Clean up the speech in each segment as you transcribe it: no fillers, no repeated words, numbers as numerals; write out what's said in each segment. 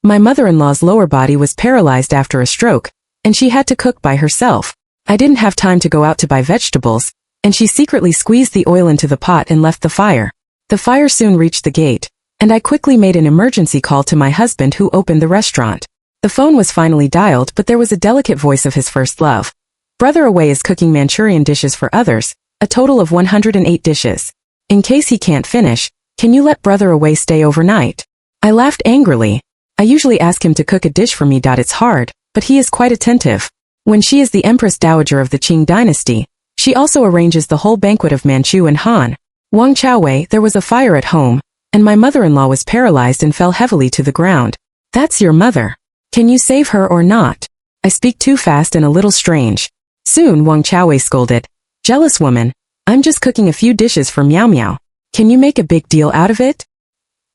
My mother-in-law's lower body was paralyzed after a stroke, and she had to cook by herself. I didn't have time to go out to buy vegetables, and she secretly squeezed the oil into the pot and left the fire. The fire soon reached the gate, and I quickly made an emergency call to my husband who opened the restaurant. The phone was finally dialed, but there was a delicate voice of his first love. Brother Awei is cooking Manchurian dishes for others, a total of 108 dishes. In case he can't finish, can you let Brother Awei stay overnight? I laughed angrily. I usually ask him to cook a dish for me. It's hard, but he is quite attentive. When she is the Empress Dowager of the Qing Dynasty, she also arranges the whole banquet of Manchu and Han. Wang Chaowei, there was a fire at home, and my mother-in-law was paralyzed and fell heavily to the ground. That's your mother. Can you save her or not? I speak too fast and a little strange. Soon Wang Chaowei scolded. Jealous woman, I'm just cooking a few dishes for Meow. Can you make a big deal out of it?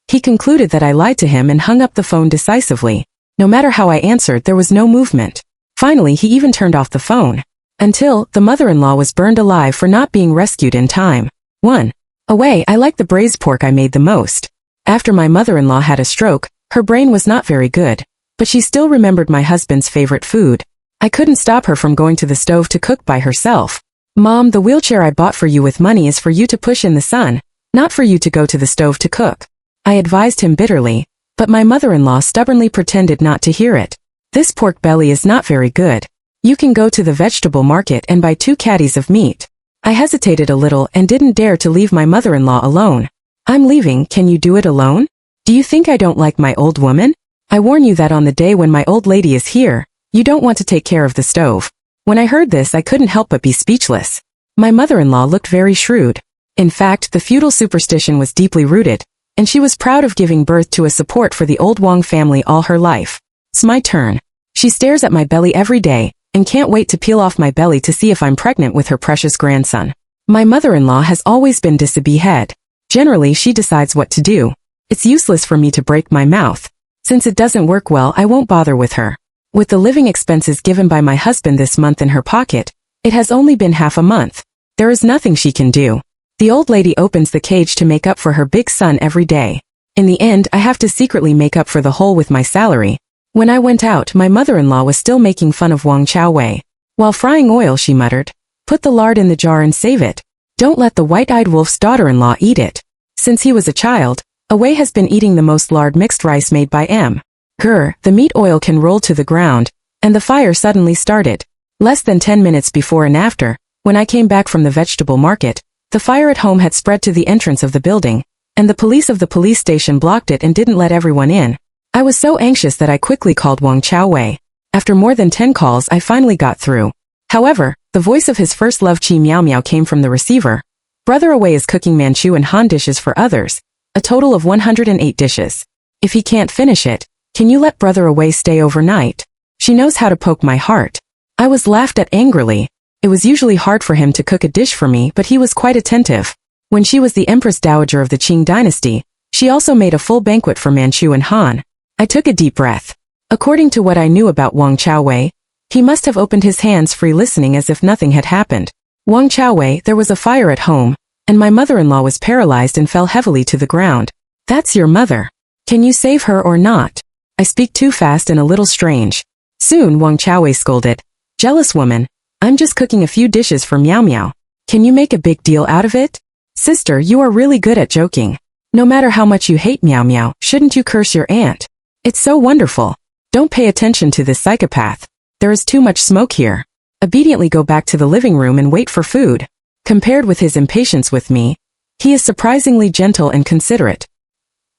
He concluded that I lied to him and hung up the phone decisively. No matter how I answered, there was no movement. Finally, he even turned off the phone. Until, the mother-in-law was burned alive for not being rescued in time. 1. Away, I like the braised pork I made the most. After my mother-in-law had a stroke, her brain was not very good, but she still remembered my husband's favorite food. I couldn't stop her from going to the stove to cook by herself. Mom, the wheelchair I bought for you with money is for you to push in the sun, not for you to go to the stove to cook. I advised him bitterly, but my mother-in-law stubbornly pretended not to hear it. This pork belly is not very good. You can go to the vegetable market and buy 2 caddies of meat. I hesitated a little and didn't dare to leave my mother-in-law alone. I'm leaving, can you do it alone? Do you think I don't like my old woman? I warn you that on the day when my old lady is here, you don't want to take care of the stove. When I heard this, I couldn't help but be speechless. My mother-in-law looked very shrewd. In fact, the feudal superstition was deeply rooted, and she was proud of giving birth to a support for the old Wang family all her life. It's my turn. She stares at my belly every day, and can't wait to peel off my belly to see if I'm pregnant with her precious grandson. My mother-in-law has always been disobedient head. Generally, she decides what to do. It's useless for me to break my mouth. Since it doesn't work well, I won't bother with her. With the living expenses given by my husband this month in her pocket, it has only been half a month. There is nothing she can do. The old lady opens the cage to make up for her big son every day. In the end, I have to secretly make up for the hole with my salary. When I went out, my mother-in-law was still making fun of Wang Chaowei. While frying oil, she muttered, "Put the lard in the jar and save it. Don't let the white-eyed wolf's daughter-in-law eat it." Since he was a child, Awei has been eating the most lard mixed rice made by M. The meat oil can roll to the ground, and the fire suddenly started. Less than 10 minutes before and after, when I came back from the vegetable market, the fire at home had spread to the entrance of the building, and the police of the police station blocked it and didn't let everyone in. I was so anxious that I quickly called Wang Chaowei. After more than 10 calls, I finally got through. However, the voice of his first love Meow came from the receiver. Brother Awei is cooking Manchu and Han dishes for others, a total of 108 dishes. If he can't finish it, can you let Brother Awei stay overnight? She knows how to poke my heart. I was laughed at angrily. It was usually hard for him to cook a dish for me, but he was quite attentive. When she was the Empress Dowager of the Qing Dynasty, she also made a full banquet for Manchu and Han. I took a deep breath. According to what I knew about Wang Chaowei, he must have opened his hands free, listening as if nothing had happened. Wang Chaowei, there was a fire at home, and my mother-in-law was paralyzed and fell heavily to the ground. That's your mother. Can you save her or not? I speak too fast and a little strange. Soon Wang Chaowei scolded. Jealous woman, I'm just cooking a few dishes for Meow. Can you make a big deal out of it? Sister, you are really good at joking. No matter how much you hate Meow, shouldn't you curse your aunt? It's so wonderful. Don't pay attention to this psychopath. There is too much smoke here. Obediently go back to the living room and wait for food. Compared with his impatience with me, he is surprisingly gentle and considerate.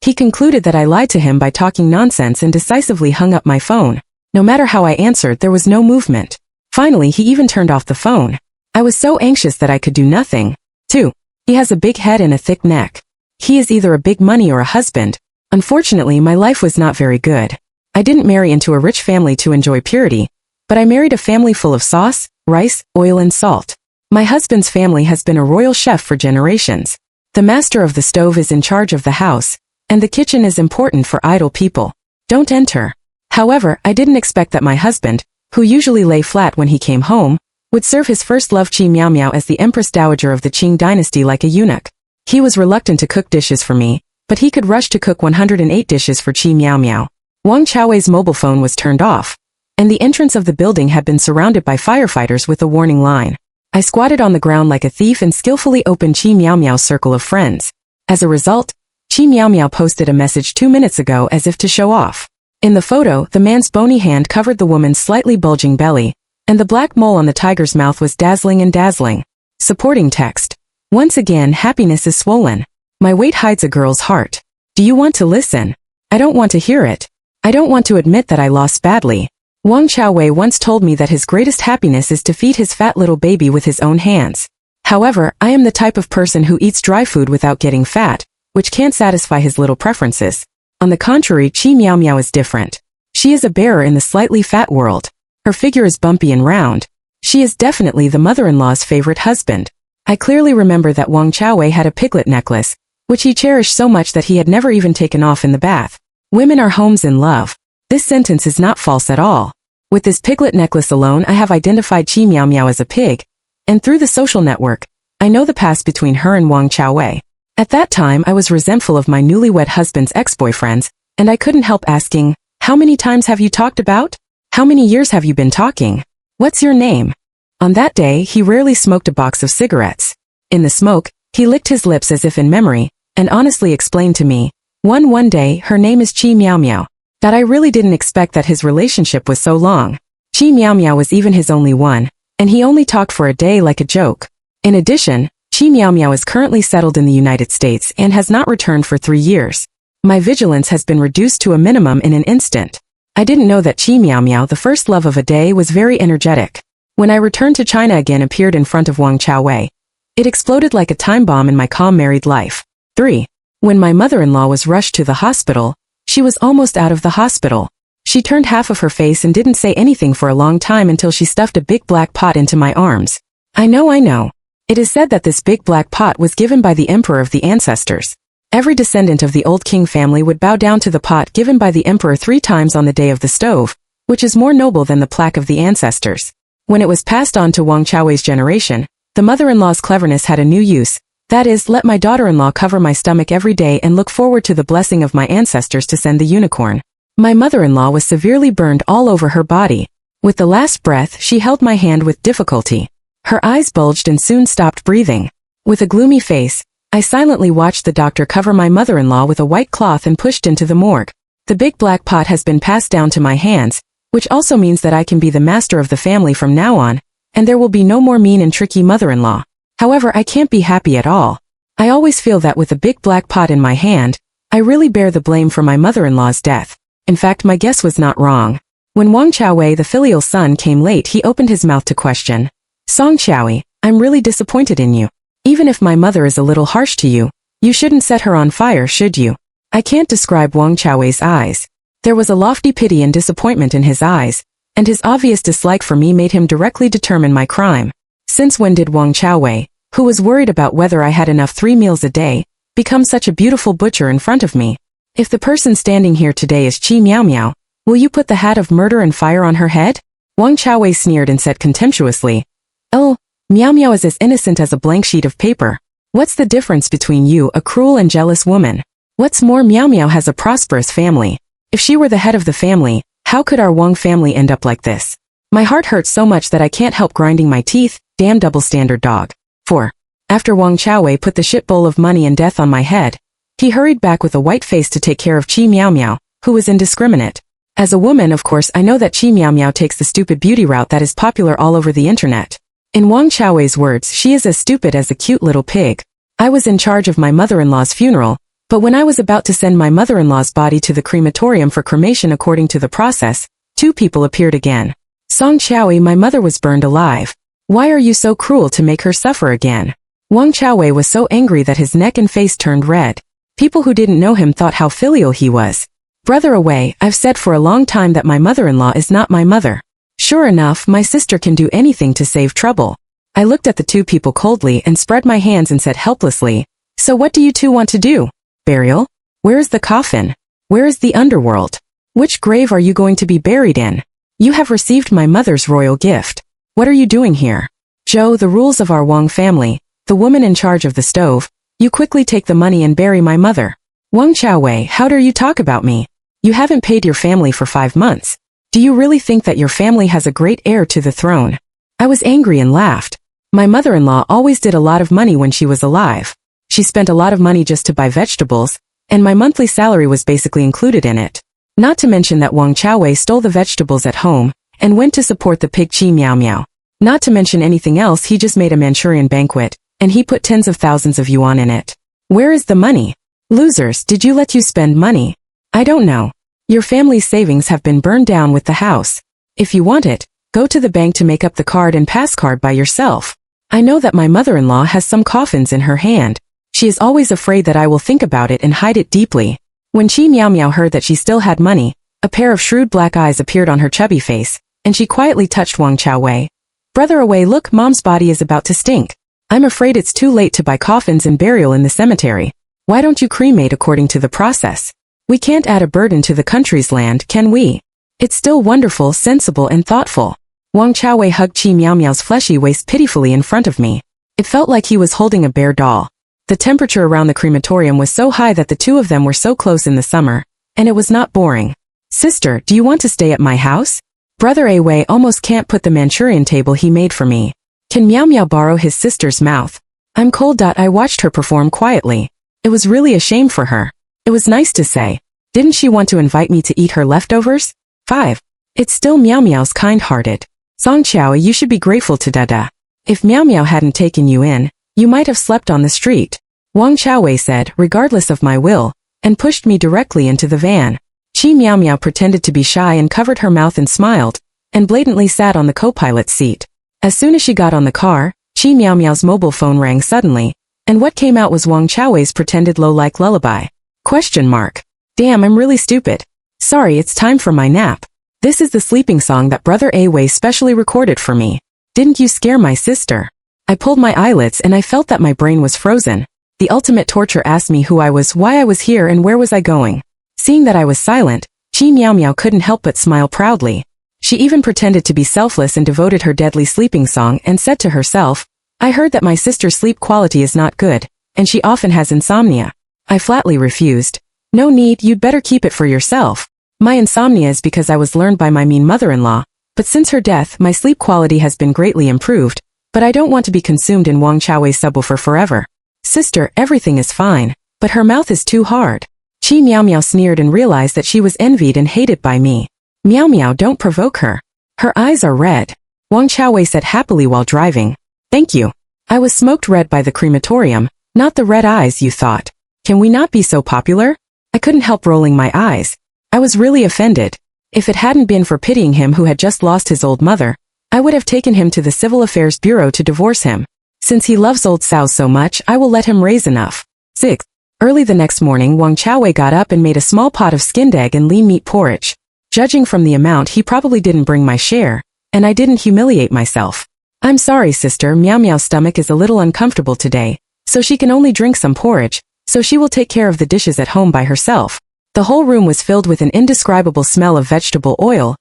He concluded that I lied to him by talking nonsense and decisively hung up my phone. No matter how I answered, there was no movement. Finally, he even turned off the phone. I was so anxious that I could do nothing. 2. He has a big head and a thick neck. He is either a big money or a husband. Unfortunately, my life was not very good. I didn't marry into a rich family to enjoy purity, but I married a family full of sauce, rice, oil and salt. My husband's family has been a royal chef for generations. The master of the stove is in charge of the house, and the kitchen is important for idle people. Don't enter. However, I didn't expect that my husband, who usually lay flat when he came home, would serve his first love Meow as the Empress Dowager of the Qing Dynasty like a eunuch. He was reluctant to cook dishes for me, but he could rush to cook 108 dishes for Meow. Wang Chaowei's mobile phone was turned off, and the entrance of the building had been surrounded by firefighters with a warning line. I squatted on the ground like a thief and skillfully opened Qi Miao Miao's circle of friends. As a result, Qi Miao Miao posted a message 2 minutes ago as if to show off. In the photo, the man's bony hand covered the woman's slightly bulging belly, and the black mole on the tiger's mouth was dazzling and dazzling. Supporting text. Once again, happiness is swollen. My weight hides a girl's heart. Do you want to listen? I don't want to hear it. I don't want to admit that I lost badly. Wang Chaowei once told me that his greatest happiness is to feed his fat little baby with his own hands. However, I am the type of person who eats dry food without getting fat, which can't satisfy his little preferences. On the contrary, Qi Miao Miao is different. She is a bearer in the slightly fat world. Her figure is bumpy and round. She is definitely the mother-in-law's favorite husband. I clearly remember that Wang Chaowei had a piglet necklace, which he cherished so much that he had never even taken off in the bath. Women are homes in love. This sentence is not false at all. With this piglet necklace alone, I have identified Qi Miao Miao as a pig, and through the social network, I know the past between her and Wang Chaowei. At that time, I was resentful of my newlywed husband's ex-boyfriends, and I couldn't help asking, how many times have you talked about? How many years have you been talking? What's your name? On that day, he rarely smoked a box of cigarettes. In the smoke, he licked his lips as if in memory, and honestly explained to me, one day, her name is Qi Miao Miao. That I really didn't expect that his relationship was so long. Qi Miao Miao was even his only one, and he only talked for a day like a joke. In addition, Qi Miao Miao is currently settled in the United States and has not returned for 3 years. My vigilance has been reduced to a minimum in an instant. I didn't know that Qi Miao Miao, the first love of a day, was very energetic. When I returned to China again, appeared in front of Wang Chaowei. It exploded like a time bomb in my calm married life. 3. When my mother-in-law was rushed to the hospital, she was almost out of the hospital. She turned half of her face and didn't say anything for a long time until she stuffed a big black pot into my arms. I know. It is said that this big black pot was given by the emperor of the ancestors. Every descendant of the old king family would bow down to the pot given by the emperor 3 times on the day of the stove, which is more noble than the plaque of the ancestors. When it was passed on to Wang Chaowei's generation, the mother-in-law's cleverness had a new use. That is, let my daughter-in-law cover my stomach every day and look forward to the blessing of my ancestors to send the unicorn. My mother-in-law was severely burned all over her body. With the last breath, she held my hand with difficulty. Her eyes bulged and soon stopped breathing. With a gloomy face, I silently watched the doctor cover my mother-in-law with a white cloth and pushed into the morgue. The big black pot has been passed down to my hands, which also means that I can be the master of the family from now on, and there will be no more mean and tricky mother-in-law. However, I can't be happy at all. I always feel that with a big black pot in my hand, I really bear the blame for my mother-in-law's death. In fact, my guess was not wrong. When Wang Chaowei, the filial son, came late, he opened his mouth to question. Song Chaowei, I'm really disappointed in you. Even if my mother is a little harsh to you, you shouldn't set her on fire, should you? I can't describe Wang Chaowei's eyes. There was a lofty pity and disappointment in his eyes, and his obvious dislike for me made him directly determine my crime. Since when did Wang Chaowei, who was worried about whether I had enough 3 meals a day, become such a beautiful butcher in front of me? If the person standing here today is Qi Miao Miao, will you put the hat of murder and fire on her head? Wang Chaowei sneered and said contemptuously, Oh, Miao Miao is as innocent as a blank sheet of paper. What's the difference between you, a cruel and jealous woman? What's more, Miao Miao has a prosperous family. If she were the head of the family, how could our Wang family end up like this? My heart hurts so much that I can't help grinding my teeth. Damn double-standard dog. 4. After Wang Chaowei put the shit bowl of money and death on my head, he hurried back with a white face to take care of Qi Miao Miao, who was indiscriminate. As a woman, of course, I know that Qi Miao Miao takes the stupid beauty route that is popular all over the internet. In Wang Chaowei's words, she is as stupid as a cute little pig. I was in charge of my mother-in-law's funeral, but when I was about to send my mother-in-law's body to the crematorium for cremation according to the process, 2 people appeared again. Song Chaowei, my mother was burned alive. Why are you so cruel to make her suffer again? Wang Chaowei was so angry that his neck and face turned red. People who didn't know him thought how filial he was. Brother Awei, I've said for a long time that my mother-in-law is not my mother. Sure enough, my sister can do anything to save trouble. I looked at the 2 people coldly and spread my hands and said helplessly, So what do you 2 want to do? Burial? Where is the coffin? Where is the underworld? Which grave are you going to be buried in? You have received my mother's royal gift. What are you doing here? Joe, the rules of our Wang family, the woman in charge of the stove, you quickly take the money and bury my mother. Wang Chaowei, how dare you talk about me? You haven't paid your family for 5 months. Do you really think that your family has a great heir to the throne? I was angry and laughed. My mother-in-law always did a lot of money when she was alive. She spent a lot of money just to buy vegetables, and my monthly salary was basically included in it. Not to mention that Wang Chaowei stole the vegetables at home and went to support the pig Qi Miao Miao. Not to mention anything else, he just made a Manchurian banquet, and he put tens of thousands of yuan in it. Where is the money? Losers, did you let you spend money? I don't know. Your family's savings have been burned down with the house. If you want it, go to the bank to make up the card and pass card by yourself. I know that my mother-in-law has some coffins in her hand. She is always afraid that I will think about it and hide it deeply. When Qi Miao Miao heard that she still had money, a pair of shrewd black eyes appeared on her chubby face, and she quietly touched Wang Chaowei. Brother Awei, look, Mom's body is about to stink. I'm afraid it's too late to buy coffins and burial in the cemetery. Why don't you cremate according to the process? We can't add a burden to the country's land, can we? It's still wonderful, sensible and thoughtful. Wang Chaowei hugged Qi Miao Miao's fleshy waist pitifully in front of me. It felt like he was holding a bare doll. The temperature around the crematorium was so high that the two of them were so close in the summer, and it was not boring. Sister, do you want to stay at my house? Brother Awei almost can't put the Manchurian table he made for me. Can Miao Miao borrow his sister's mouth? I'm cold. I watched her perform quietly. It was really a shame for her. It was nice to say. Didn't she want to invite me to eat her leftovers? 5. It's still Miao Miao's kind-hearted. Song Chaowei, you should be grateful to Dada. If Miao Miao hadn't taken you in, you might have slept on the street. Wang Chaowei said, regardless of my will, and pushed me directly into the van. Qi Miao Miao pretended to be shy and covered her mouth and smiled, and blatantly sat on the co-pilot's seat. As soon as she got on the car, Qi Miao Miao's mobile phone rang suddenly, and what came out was Wang Chaowei's pretended low-like lullaby. Question mark. Damn, I'm really stupid. Sorry, it's time for my nap. This is the sleeping song that Brother Awei specially recorded for me. Didn't you scare my sister? I pulled my eyelids and I felt that my brain was frozen. The ultimate torture asked me who I was, why I was here, and where was I going. Seeing that I was silent, Qi Miao Miao couldn't help but smile proudly. She even pretended to be selfless and devoted her deadly sleeping song and said to herself, I heard that my sister's sleep quality is not good, and she often has insomnia. I flatly refused. No need, you'd better keep it for yourself. My insomnia is because I was learned by my mean mother-in-law, but since her death, my sleep quality has been greatly improved, but I don't want to be consumed in Wang Chaowei's subwoofer forever. Sister, everything is fine, but her mouth is too hard. Qi Miao Miao sneered and realized that she was envied and hated by me. Miao Miao, don't provoke her. Her eyes are red. Wang Chaowei said happily while driving. Thank you. I was smoked red by the crematorium, not the red eyes you thought. Can we not be so popular? I couldn't help rolling my eyes. I was really offended. If it hadn't been for pitying him who had just lost his old mother, I would have taken him to the Civil Affairs Bureau to divorce him. Since he loves old sows so much, I will let him raise enough. 6. Early the next morning, Wang Chaowei got up and made a small pot of skinned egg and lean meat porridge. Judging from the amount, he probably didn't bring my share, and I didn't humiliate myself. I'm sorry, sister, Miao Miao's stomach is a little uncomfortable today, so she can only drink some porridge, so she will take care of the dishes at home by herself. The whole room was filled with an indescribable smell of vegetable oil,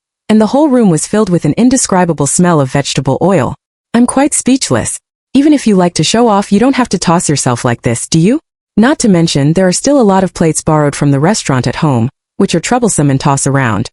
I'm quite speechless. Even if you like to show off, you don't have to toss yourself like this, do you? Not to mention, there are still a lot of plates borrowed from the restaurant at home, which are troublesome and toss around.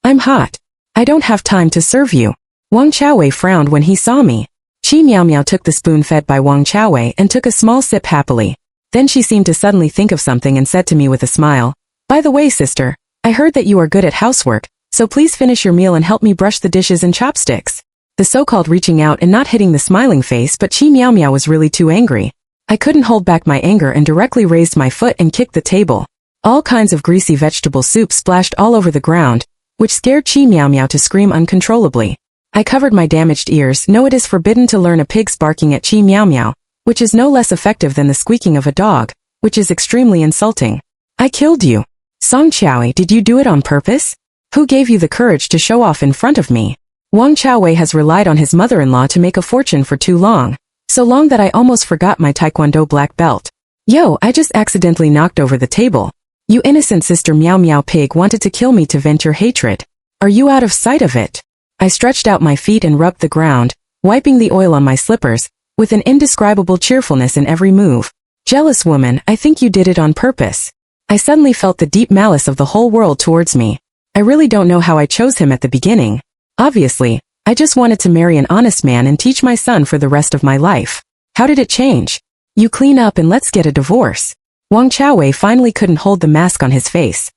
I'm hot. I don't have time to serve you. Wang Chaowei frowned when he saw me. Qi Miao Miao took the spoon fed by Wang Chaowei and took a small sip happily. Then she seemed to suddenly think of something and said to me with a smile, By the way, sister, I heard that you are good at housework, so please finish your meal and help me brush the dishes and chopsticks. The so-called reaching out and not hitting the smiling face, but Qi Miao Miao was really too angry. I couldn't hold back my anger and directly raised my foot and kicked the table. All kinds of greasy vegetable soup splashed all over the ground, which scared Qi Miao Miao to scream uncontrollably. I covered my damaged ears. No, it is forbidden to learn a pig's barking at Qi Miao Miao, which is no less effective than the squeaking of a dog, which is extremely insulting. I killed you. Song Chaowei, did you do it on purpose? Who gave you the courage to show off in front of me? Wang Chaowei has relied on his mother-in-law to make a fortune for too long, so long that I almost forgot my Taekwondo black belt. Yo, I just accidentally knocked over the table. You innocent sister Miao Miao pig wanted to kill me to vent your hatred. Are you out of sight of it? I stretched out my feet and rubbed the ground, wiping the oil on my slippers, with an indescribable cheerfulness in every move. Jealous woman, I think you did it on purpose. I suddenly felt the deep malice of the whole world towards me. I really don't know how I chose him at the beginning. Obviously, I just wanted to marry an honest man and teach my son for the rest of my life. How did it change? You clean up and let's get a divorce. Wang Chaowei finally couldn't hold the mask on his face.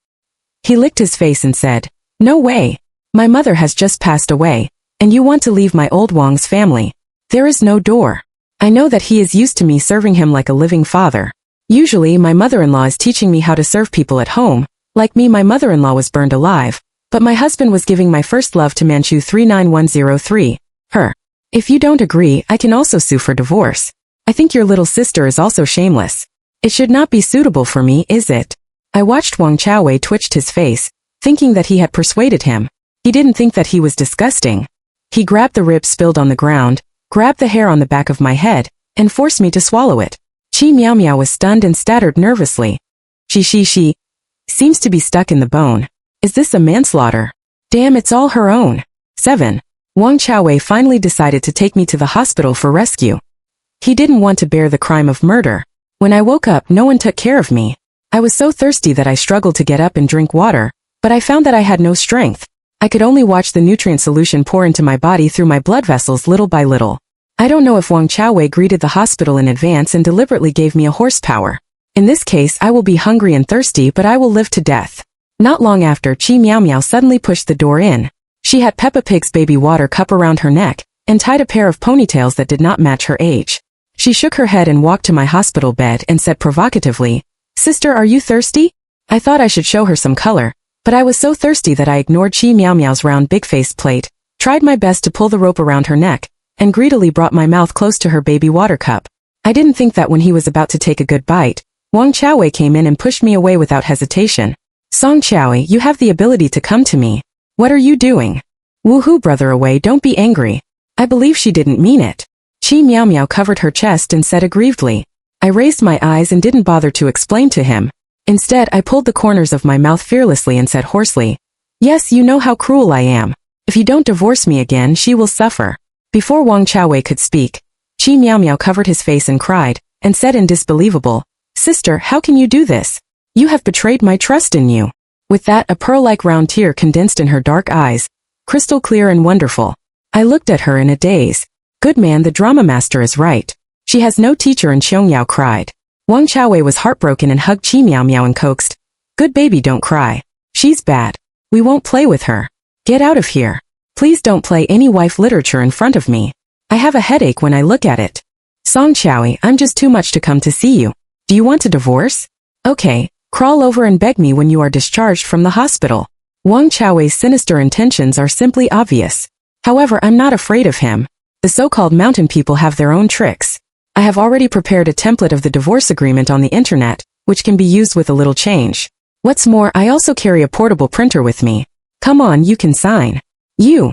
He licked his face and said, "No way. My mother has just passed away, and you want to leave my old Wang's family. There is no door. I know that he is used to me serving him like a living father. Usually my mother-in-law is teaching me how to serve people at home. Like me, my mother-in-law was burned alive, but my husband was giving my first love to Manchu 39103. Her. If you don't agree, I can also sue for divorce. I think your little sister is also shameless. It should not be suitable for me, is it?" I watched Wang Chaowei twitched his face, thinking that he had persuaded him. He didn't think that he was disgusting. He grabbed the rib spilled on the ground, grabbed the hair on the back of my head, and forced me to swallow it. Qi Miao Miao was stunned and stuttered nervously. She seems to be stuck in the bone. Is this a manslaughter? Damn, it's all her own. 7. Wang Chaowei finally decided to take me to the hospital for rescue. He didn't want to bear the crime of murder. When I woke up, no one took care of me. I was so thirsty that I struggled to get up and drink water, but I found that I had no strength. I could only watch the nutrient solution pour into my body through my blood vessels little by little. I don't know if Wang Chaowei greeted the hospital in advance and deliberately gave me a horsepower. In this case, I will be hungry and thirsty, but I will live to death. Not long after, Qi Miao Miao suddenly pushed the door in. She had Peppa Pig's baby water cup around her neck, and tied a pair of ponytails that did not match her age. She shook her head and walked to my hospital bed and said provocatively, "Sister, are you thirsty?" I thought I should show her some color, but I was so thirsty that I ignored Qi Miao Miao's round big-faced plate, tried my best to pull the rope around her neck, and greedily brought my mouth close to her baby water cup. I didn't think that when he was about to take a good bite, Wang Chaowei came in and pushed me away without hesitation. "Song Chaowei, you have the ability to come to me. What are you doing?" "Woohoo, Brother Awei, don't be angry. I believe she didn't mean it." Qi Miao Miao covered her chest and said aggrievedly. I raised my eyes and didn't bother to explain to him. Instead, I pulled the corners of my mouth fearlessly and said hoarsely, "Yes, you know how cruel I am. If you don't divorce me again, she will suffer." Before Wang Chaowei could speak, Qi Miao Miao covered his face and cried, and said in disbelievable, "Sister, how can you do this? You have betrayed my trust in you." With that, a pearl-like round tear condensed in her dark eyes, crystal clear and wonderful. I looked at her in a daze. Good man, the drama master is right. She has no teacher, and Xiong cried. Wang Chaowei was heartbroken and hugged Qi Miao Miao and coaxed, "Good baby, don't cry. She's bad. We won't play with her. Get out of here. Please don't play any wife literature in front of me. I have a headache when I look at it. Song Chaowei, I'm just too much to come to see you. Do you want a divorce? Okay, crawl over and beg me when you are discharged from the hospital." Wang Chaowei's sinister intentions are simply obvious. However, I'm not afraid of him. The so-called mountain people have their own tricks. I have already prepared a template of the divorce agreement on the internet, which can be used with a little change. What's more, I also carry a portable printer with me. Come on, you can sign. You.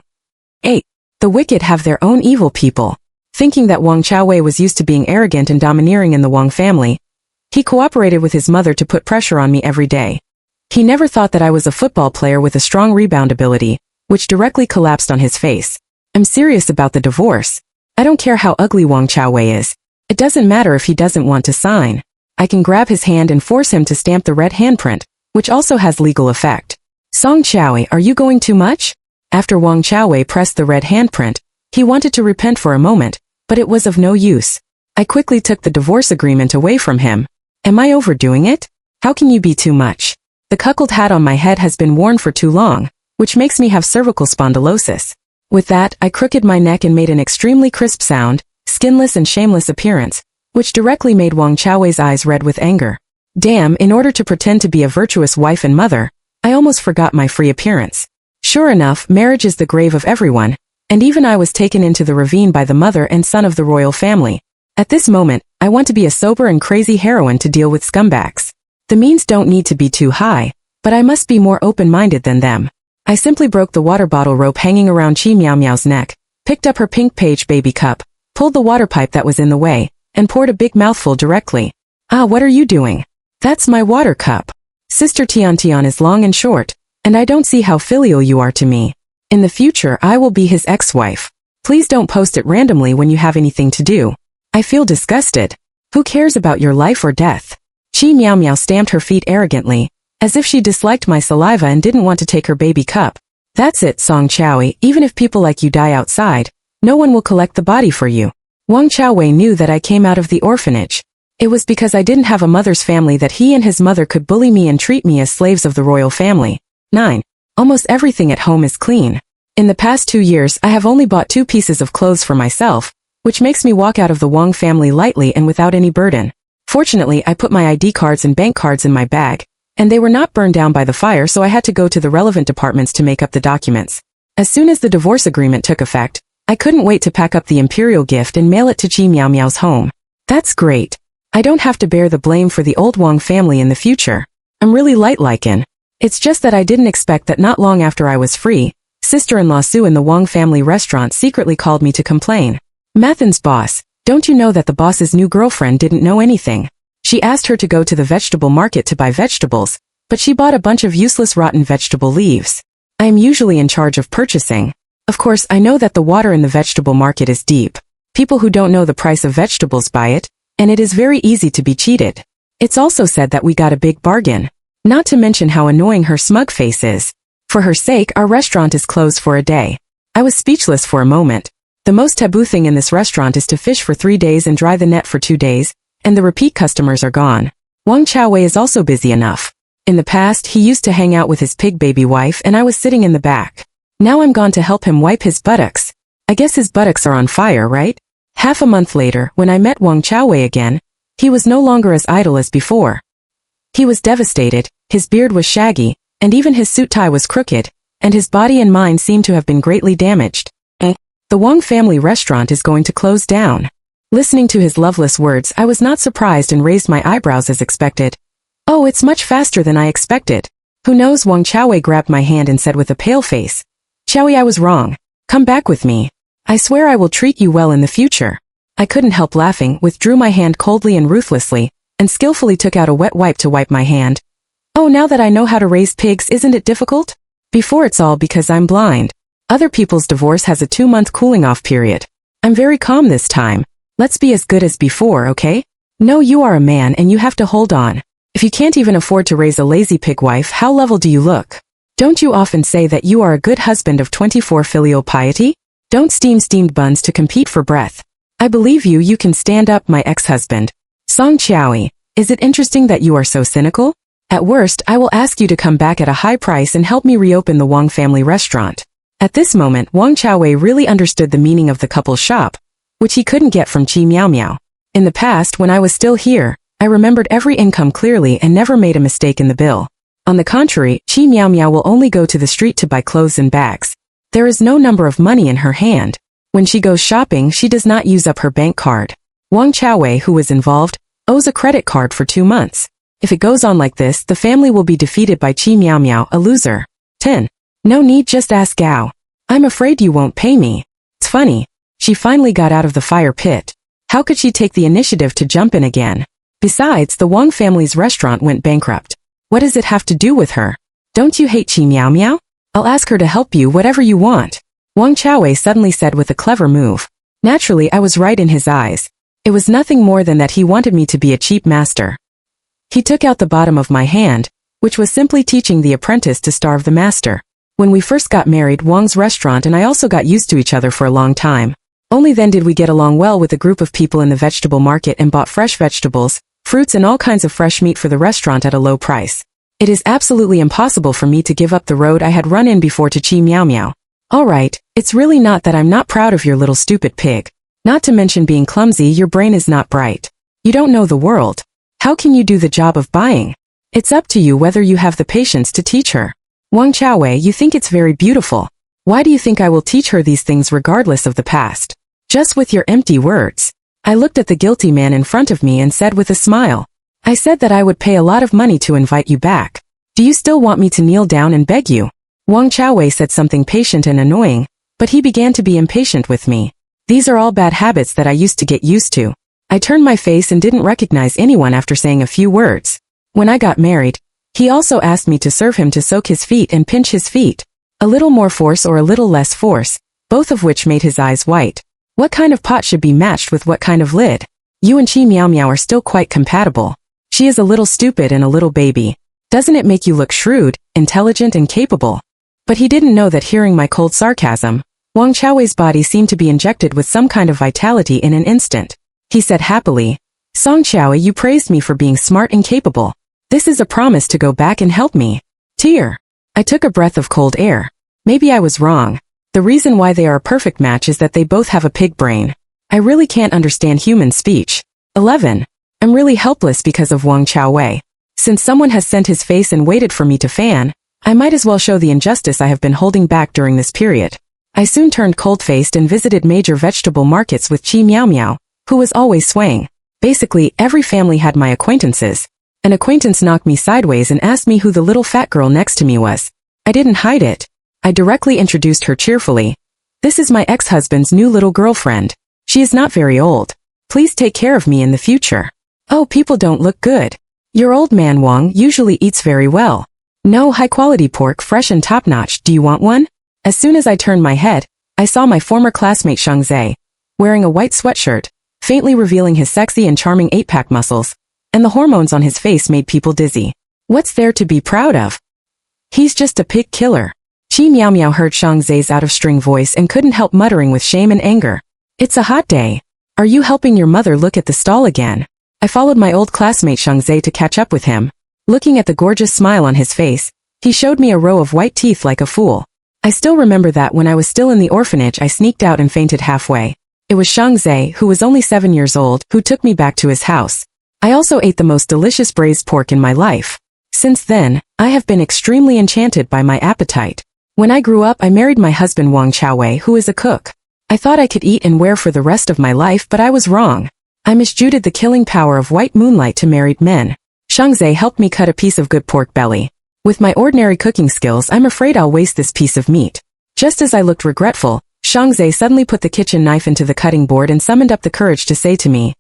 8. The wicked have their own evil people. Thinking that Wang Chaowei was used to being arrogant and domineering in the Wang family, he cooperated with his mother to put pressure on me every day. He never thought that I was a football player with a strong rebound ability, which directly collapsed on his face. I'm serious about the divorce. I don't care how ugly Wang Chaowei is. It doesn't matter if he doesn't want to sign. I can grab his hand and force him to stamp the red handprint, which also has legal effect. Song Chaowei, are you going too much? After Wang Chaowei pressed the red handprint, he wanted to repent for a moment, but it was of no use. I quickly took the divorce agreement away from him. Am I overdoing it? How can you be too much? The cuckold hat on my head has been worn for too long, which makes me have cervical spondylosis. With that, I crooked my neck and made an extremely crisp sound, skinless and shameless appearance, which directly made Wang Chaowei's eyes red with anger. Damn, in order to pretend to be a virtuous wife and mother, I almost forgot my free appearance. Sure enough, marriage is the grave of everyone, and even I was taken into the ravine by the mother and son of the royal family. At this moment, I want to be a sober and crazy heroine to deal with scumbags. The means don't need to be too high, but I must be more open-minded than them. I simply broke the water bottle rope hanging around Qi Miao Miao's neck, picked up her pink page baby cup, pulled the water pipe that was in the way, and poured a big mouthful directly. Ah, what are you doing? That's my water cup. Sister Tian Tian is long and short, and I don't see how filial you are to me. In the future, I will be his ex-wife. Please don't post it randomly when you have anything to do. I feel disgusted. Who cares about your life or death? Qi Miao Miao stamped her feet arrogantly, as if she disliked my saliva and didn't want to take her baby cup. That's it, Wang Chaowei, even if people like you die outside, no one will collect the body for you. Wang Chaowei knew that I came out of the orphanage. It was because I didn't have a mother's family that he and his mother could bully me and treat me as slaves of the royal family. 9. Almost everything at home is clean. In the past 2 years I have only bought 2 pieces of clothes for myself, which makes me walk out of the Wang family lightly and without any burden. Fortunately, I put my ID cards and bank cards in my bag, and they were not burned down by the fire, so I had to go to the relevant departments to make up the documents. As soon as the divorce agreement took effect, I couldn't wait to pack up the imperial gift and mail it to Qi Miao Miao's home. That's great. I don't have to bear the blame for the old Wang family in the future. I'm really light-liken. It's just that I didn't expect that not long after I was free, sister-in-law Sue in the Wang family restaurant secretly called me to complain. Mathen's boss, don't you know that the boss's new girlfriend didn't know anything? She asked her to go to the vegetable market to buy vegetables, but she bought a bunch of useless rotten vegetable leaves. I am usually in charge of purchasing. Of course, I know that the water in the vegetable market is deep. People who don't know the price of vegetables buy it, and it is very easy to be cheated. It's also said that we got a big bargain. Not to mention how annoying her smug face is. For her sake, our restaurant is closed for a day. I was speechless for a moment. The most taboo thing in this restaurant is to fish for 3 days and dry the net for 2 days, and the repeat customers are gone. Wang Chaowei is also busy enough. In the past, he used to hang out with his pig baby wife and I was sitting in the back. Now I'm gone to help him wipe his buttocks. I guess his buttocks are on fire, right? Half a month later, when I met Wang Chaowei again, he was no longer as idle as before. He was devastated, his beard was shaggy, and even his suit tie was crooked, and his body and mind seemed to have been greatly damaged. The Wang family restaurant is going to close down. Listening to his loveless words, I was not surprised and raised my eyebrows as expected. Oh, it's much faster than I expected. Who knows? Wang Chaowei grabbed my hand and said with a pale face, Chaowei, I was wrong. Come back with me. I swear I will treat you well in the future. I couldn't help laughing, withdrew my hand coldly and ruthlessly, and skillfully took out a wet wipe to wipe my hand. Oh, now that I know how to raise pigs, isn't it difficult? Before it's all because I'm blind. Other people's divorce has a 2-month cooling-off period. I'm very calm this time. Let's be as good as before, okay? No, you are a man and you have to hold on. If you can't even afford to raise a lazy pig wife, how level do you look? Don't you often say that you are a good husband of 24 filial piety? Don't steam steamed buns to compete for breath. I believe you, you can stand up, my ex-husband. Song Chaowei, is it interesting that you are so cynical? At worst, I will ask you to come back at a high price and help me reopen the Wang family restaurant. At this moment, Wang Chaowei really understood the meaning of the couple's shop, which he couldn't get from Qi Miao Miao. In the past, when I was still here, I remembered every income clearly and never made a mistake in the bill. On the contrary, Qi Miao Miao will only go to the street to buy clothes and bags. There is no number of money in her hand. When she goes shopping, she does not use up her bank card. Wang Chaowei, who was involved, owes a credit card for 2 months. If it goes on like this, the family will be defeated by Qi Miao Miao, a loser. 10. No need, just ask Gao. I'm afraid you won't pay me. It's funny. She finally got out of the fire pit. How could she take the initiative to jump in again? Besides, the Wang family's restaurant went bankrupt. What does it have to do with her? Don't you hate Qi Miao Miao? I'll ask her to help you whatever you want. Wang Chaowei suddenly said with a clever move. Naturally, I was right in his eyes. It was nothing more than that he wanted me to be a cheap master. He took out the bottom of my hand, which was simply teaching the apprentice to starve the master. When we first got married, Wang's restaurant and I also got used to each other for a long time. Only then did we get along well with a group of people in the vegetable market and bought fresh vegetables, fruits and all kinds of fresh meat for the restaurant at a low price. It is absolutely impossible for me to give up the road I had run in before to Qi Miao Miao. Alright, it's really not that I'm not proud of your little stupid pig. Not to mention being clumsy, your brain is not bright. You don't know the world. How can you do the job of buying? It's up to you whether you have the patience to teach her. Wang Chaowei, you think it's very beautiful. Why do you think I will teach her these things regardless of the past? Just with your empty words. I looked at the guilty man in front of me and said with a smile. I said that I would pay a lot of money to invite you back. Do you still want me to kneel down and beg you? Wang Chaowei said something patient and annoying, but he began to be impatient with me. These are all bad habits that I used to get used to. I turned my face and didn't recognize anyone after saying a few words. When I got married, he also asked me to serve him to soak his feet and pinch his feet. A little more force or a little less force, both of which made his eyes white. What kind of pot should be matched with what kind of lid? You and Qi Miao Miao are still quite compatible. She is a little stupid and a little baby. Doesn't it make you look shrewd, intelligent and capable? But he didn't know that hearing my cold sarcasm, Wang Chaowei's body seemed to be injected with some kind of vitality in an instant. He said happily, Song Chaowei, you praised me for being smart and capable. This is a promise to go back and help me. Tear. I took a breath of cold air. Maybe I was wrong. The reason why they are a perfect match is that they both have a pig brain. I really can't understand human speech. 11. I'm really helpless because of Wang Chaowei. Since someone has sent his face and waited for me to fan, I might as well show the injustice I have been holding back during this period. I soon turned cold-faced and visited major vegetable markets with Chi Miao Miao, who was always swaying. Basically, every family had my acquaintances. An acquaintance knocked me sideways and asked me who the little fat girl next to me was. I didn't hide it. I directly introduced her cheerfully. This is my ex-husband's new little girlfriend. She is not very old. Please take care of me in the future. Oh, people don't look good. Your old man Wang usually eats very well. No, high-quality pork, fresh and top-notch. Do you want one? As soon as I turned my head, I saw my former classmate Shang Zai, wearing a white sweatshirt, faintly revealing his sexy and charming 8-pack muscles, and the hormones on his face made people dizzy. What's there to be proud of? He's just a pig killer. Chi Miao Miao heard Shang Zai's out-of-string voice and couldn't help muttering with shame and anger. It's a hot day. Are you helping your mother look at the stall again? I followed my old classmate Shang Zai to catch up with him. Looking at the gorgeous smile on his face, he showed me a row of white teeth like a fool. I still remember that when I was still in the orphanage I sneaked out and fainted halfway. It was Shang Zai, who was only 7 years old, who took me back to his house. I also ate the most delicious braised pork in my life. Since then, I have been extremely enchanted by my appetite. When I grew up I married my husband Wang Chaowei, who is a cook. I thought I could eat and wear for the rest of my life, but I was wrong. I misjudged the killing power of white moonlight to married men. Shang Zai helped me cut a piece of good pork belly. With my ordinary cooking skills I'm afraid I'll waste this piece of meat. Just as I looked regretful, Shang Zai suddenly put the kitchen knife into the cutting board and summoned up the courage to say to me,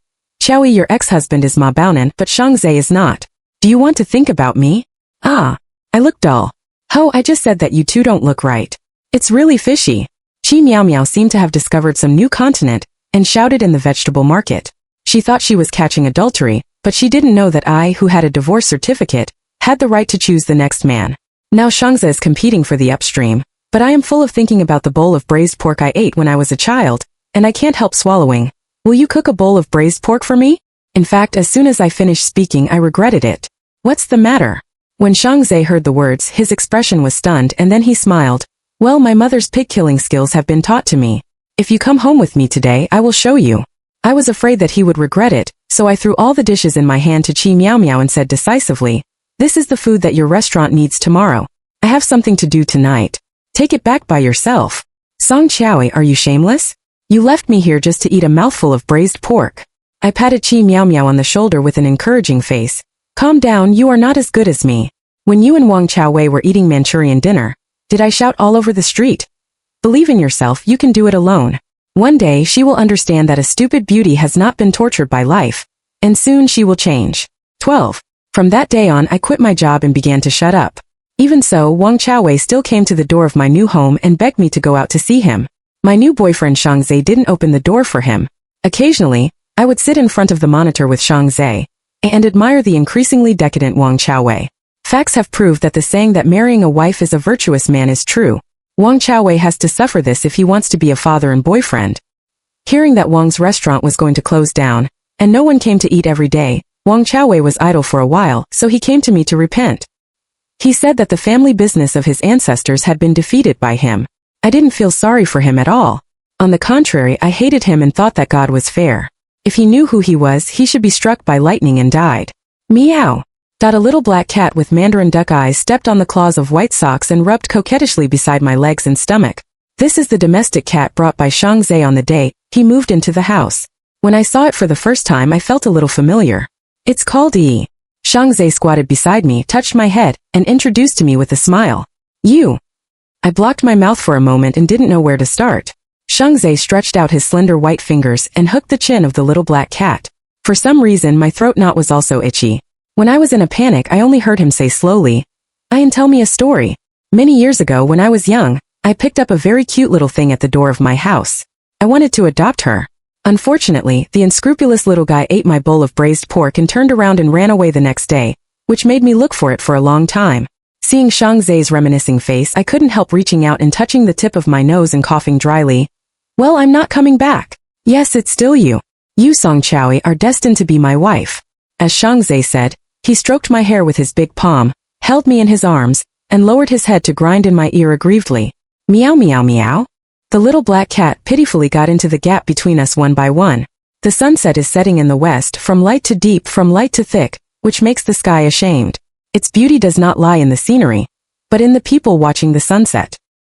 Chaowei, your ex-husband is Ma Baonan, but Shang Zai is not. Do you want to think about me? Ah. I look dull. Ho, I just said that you two don't look right. It's really fishy. Chi Miao Miao seemed to have discovered some new continent, and shouted in the vegetable market. She thought she was catching adultery, but she didn't know that I, who had a divorce certificate, had the right to choose the next man. Now Shang Zai is competing for the upstream, but I am full of thinking about the bowl of braised pork I ate when I was a child, and I can't help swallowing. Will you cook a bowl of braised pork for me? In fact, as soon as I finished speaking I regretted it. What's the matter? When Shang Zai heard the words, his expression was stunned and then he smiled. Well, my mother's pig-killing skills have been taught to me. If you come home with me today, I will show you. I was afraid that he would regret it, so I threw all the dishes in my hand to Chi Miao Miao and said decisively, this is the food that your restaurant needs tomorrow. I have something to do tonight. Take it back by yourself. Song Chaowei, are you shameless? You left me here just to eat a mouthful of braised pork. I patted Chi Miao Miao on the shoulder with an encouraging face. Calm down, you are not as good as me. When you and Wang Chaowei were eating Manchurian dinner, did I shout all over the street? Believe in yourself, you can do it alone. One day she will understand that a stupid beauty has not been tortured by life, and soon she will change. 12. From that day on I quit my job and began to shut up. Even so, Wang Chaowei still came to the door of my new home and begged me to go out to see him. My new boyfriend Shang Zai didn't open the door for him. Occasionally, I would sit in front of the monitor with Shang Zai and admire the increasingly decadent Wang Chaowei. Facts have proved that the saying that marrying a wife is a virtuous man is true. Wang Chaowei has to suffer this if he wants to be a father and boyfriend. Hearing that Wang's restaurant was going to close down, and no one came to eat every day, Wang Chaowei was idle for a while, so he came to me to repent. He said that the family business of his ancestors had been defeated by him. I didn't feel sorry for him at all. On the contrary, I hated him and thought that God was fair. If he knew who he was, he should be struck by lightning and died. Meow. A little black cat with mandarin duck eyes stepped on the claws of white socks and rubbed coquettishly beside my legs and stomach. This is the domestic cat brought by Shang Zai on the day he moved into the house. When I saw it for the first time I felt a little familiar. It's called E. Shang Zai squatted beside me, touched my head, and introduced to me with a smile. You. I blocked my mouth for a moment and didn't know where to start. Shang Zai stretched out his slender white fingers and hooked the chin of the little black cat. For some reason my throat knot was also itchy. When I was in a panic I only heard him say slowly, "And tell me a story. Many years ago when I was young, I picked up a very cute little thing at the door of my house. I wanted to adopt her. Unfortunately, the unscrupulous little guy ate my bowl of braised pork and turned around and ran away the next day, which made me look for it for a long time. Seeing Shang Zai's reminiscing face, I couldn't help reaching out and touching the tip of my nose and coughing dryly. Well, I'm not coming back. Yes, it's still you. You, Wang Chaowei, are destined to be my wife. As Shang Zai said, he stroked my hair with his big palm, held me in his arms, and lowered his head to grind in my ear aggrievedly. Meow meow meow. The little black cat pitifully got into the gap between us one by one. The sunset is setting in the west, from light to deep, from light to thick, which makes the sky ashamed. Its beauty does not lie in the scenery, but in the people watching the sunset.